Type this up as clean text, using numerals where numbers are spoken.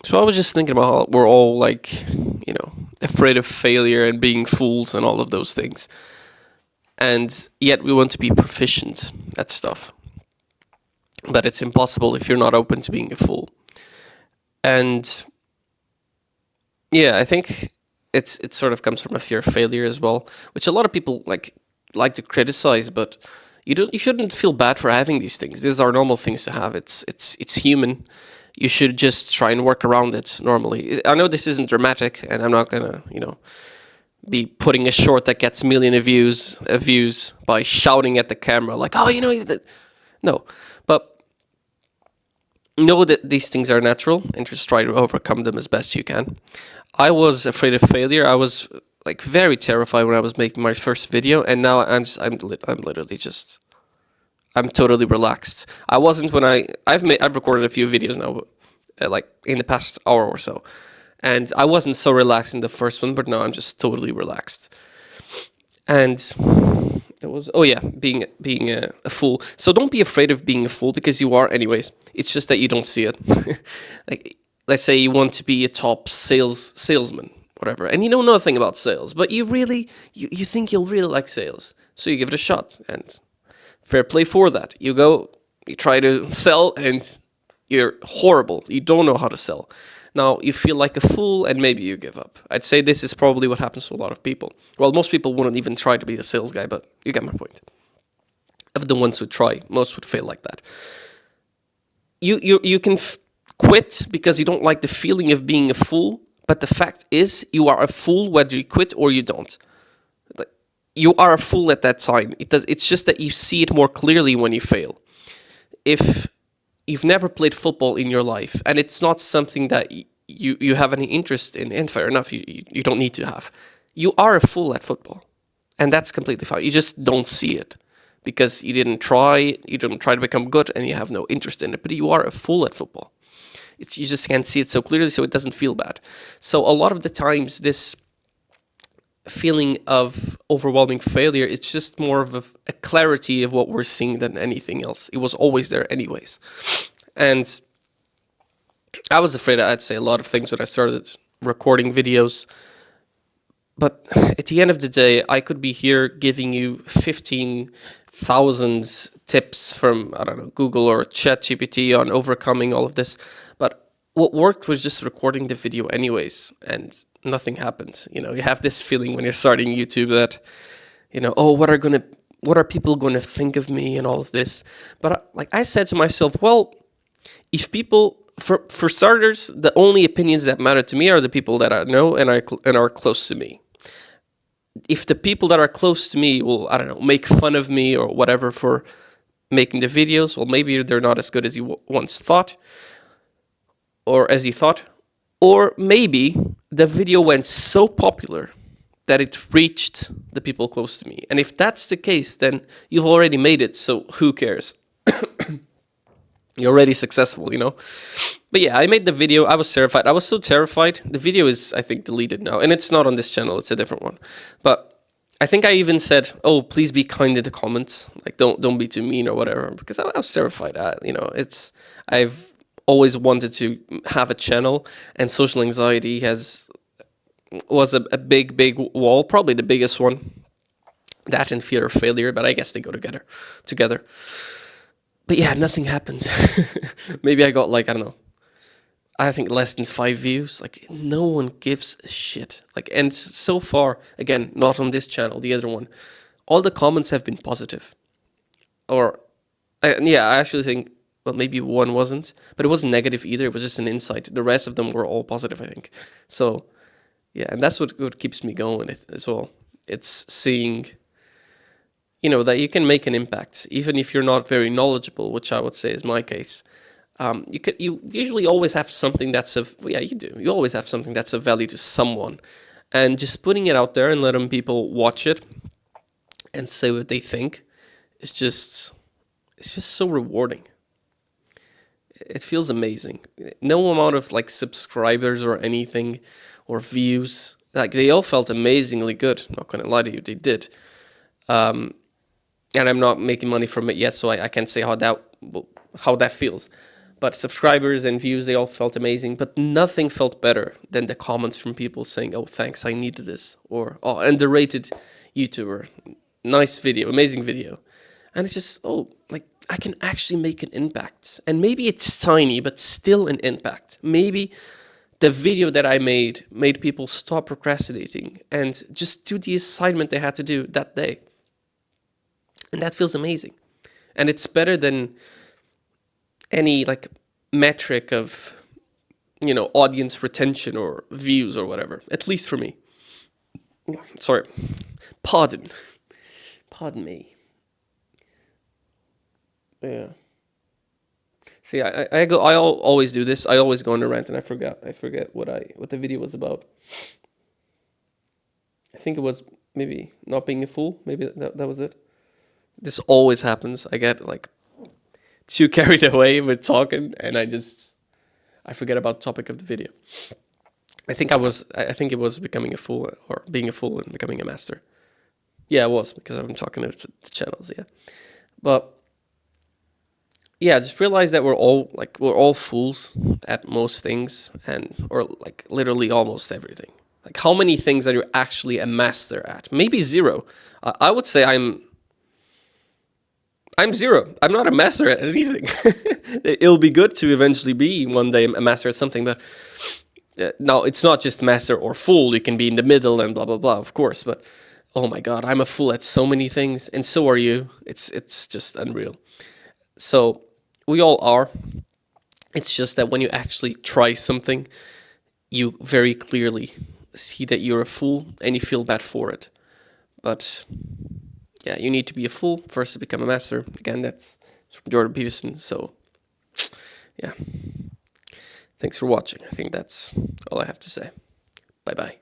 So I was just thinking about how we're all like, afraid of failure and being fools and all of those things. And yet we want to be proficient at stuff. But it's impossible if you're not open to being a fool. And yeah, I think it sort of comes from a fear of failure as well, which a lot of people like to criticize, but you shouldn't feel bad for having these things. These are normal things to have. It's human. You should just try and work around it normally. I know this isn't dramatic, and I'm not gonna be putting a short that gets million of views by shouting at the camera like, oh, no, but know that these things are natural and just try to overcome them as best you can. I was afraid of failure. I was like very terrified when I was making my first video, and now I'm literally just I'm totally relaxed. I wasn't when I've recorded a few videos now, like in the past hour or so, and I wasn't so relaxed in the first one, but now I'm just totally relaxed. And it was, oh yeah, being a fool. So don't be afraid of being a fool, because you are anyways. It's just that you don't see it. Like, let's say you want to be a top salesman, whatever, and you know nothing about sales, but you think you'll really like sales, so you give it a shot, and fair play for that. You go, you try to sell, and you're horrible. You don't know how to sell. Now you feel like a fool, and maybe you give up. I'd say this is probably what happens to a lot of people. Well, most people wouldn't even try to be a sales guy, but you get my point. Of the ones who try, most would fail like that. You can quit because you don't like the feeling of being a fool, but the fact is you are a fool whether you quit or you don't. Like, you are a fool at that time. It's just that you see it more clearly when you fail. If you've never played football in your life and it's not something that you have any interest in, and fair enough, you don't need to have, you are a fool at football, and that's completely fine. You just don't see it because you didn't try to become good, and you have no interest in it, but you are a fool at football. You just can't see it so clearly, so it doesn't feel bad. So a lot of the times this feeling of overwhelming failure, it's just more of a clarity of what we're seeing than anything else. It was always there anyways. And I was afraid I'd say a lot of things when I started recording videos, but at the end of the day, I could be here giving you 15,000 tips from, I don't know, Google or ChatGPT on overcoming all of this. But what worked was just recording the video anyways, and nothing happened. You have this feeling when you're starting YouTube that, oh, what are people going to think of me and all of this. But like I said to myself, well, if people, for starters, the only opinions that matter to me are the people that I know and are close to me. If the people that are close to me will, I don't know, make fun of me or whatever for making the videos, well, maybe they're not as good as you once thought, or as you thought, or maybe the video went so popular that it reached the people close to me. And if that's the case, then you've already made it, so who cares? You're already successful, But yeah, I made the video. I was terrified. I was so terrified. The video is, I think, deleted now. And it's not on this channel. It's a different one. But I think I even said, oh, please be kind in the comments. Like, don't be too mean or whatever. Because I was terrified. I've always wanted to have a channel. And social anxiety was a big wall. Probably the biggest one. That and fear of failure. But I guess they go together. But yeah, nothing happened. Maybe I got I don't know, I think less than 5 views. Like, no one gives a shit. And so far, again, not on this channel, the other one, all the comments have been positive. Or, yeah, I actually think, well, maybe one wasn't, but it wasn't negative either. It was just an insight. The rest of them were all positive, I think. So, yeah, and that's what keeps me going as well. It's seeing, that you can make an impact, even if you're not very knowledgeable, which I would say is my case. You usually always have something that's you do. You always have something that's of value to someone, and just putting it out there and letting people watch it and say what they think is it's just so rewarding. It feels amazing. No amount of subscribers or anything or views, they all felt amazingly good. Not gonna lie to you, they did. And I'm not making money from it yet, so I can't say how that feels. But subscribers and views, they all felt amazing. But nothing felt better than the comments from people saying, "Oh, thanks, I needed this," or "Oh, underrated YouTuber, nice video, amazing video." And it's just, oh, like I can actually make an impact. And maybe it's tiny, but still an impact. Maybe the video that I made people stop procrastinating and just do the assignment they had to do that day. And that feels amazing. And it's better than any like metric of, audience retention or views or whatever, at least for me. Sorry. Pardon me. Yeah. See, I always do this. I always go on a rant, and I forget what the video was about. I think it was maybe not being a fool. Maybe that was it. This always happens. I get like too carried away with talking, and I forget about the topic of the video. I think it was becoming a fool, or being a fool and becoming a master. Yeah, it was, because I'm talking to the channels. Yeah, but yeah, just realize that we're all fools at most things, or like literally almost everything. Like, how many things are you actually a master at? Maybe zero. I would say I'm zero. I'm not a master at anything. It'll be good to eventually be one day a master at something, but no, it's not just master or fool. You can be in the middle and blah blah blah, of course. But oh my god, I'm a fool at so many things, and so are you. It's just unreal. So we all are. It's just that when you actually try something, you very clearly see that you're a fool and you feel bad for it. But yeah, you need to be a fool first to become a master. Again, that's from Jordan Peterson. So yeah, thanks for watching. I think that's all I have to say. Bye bye.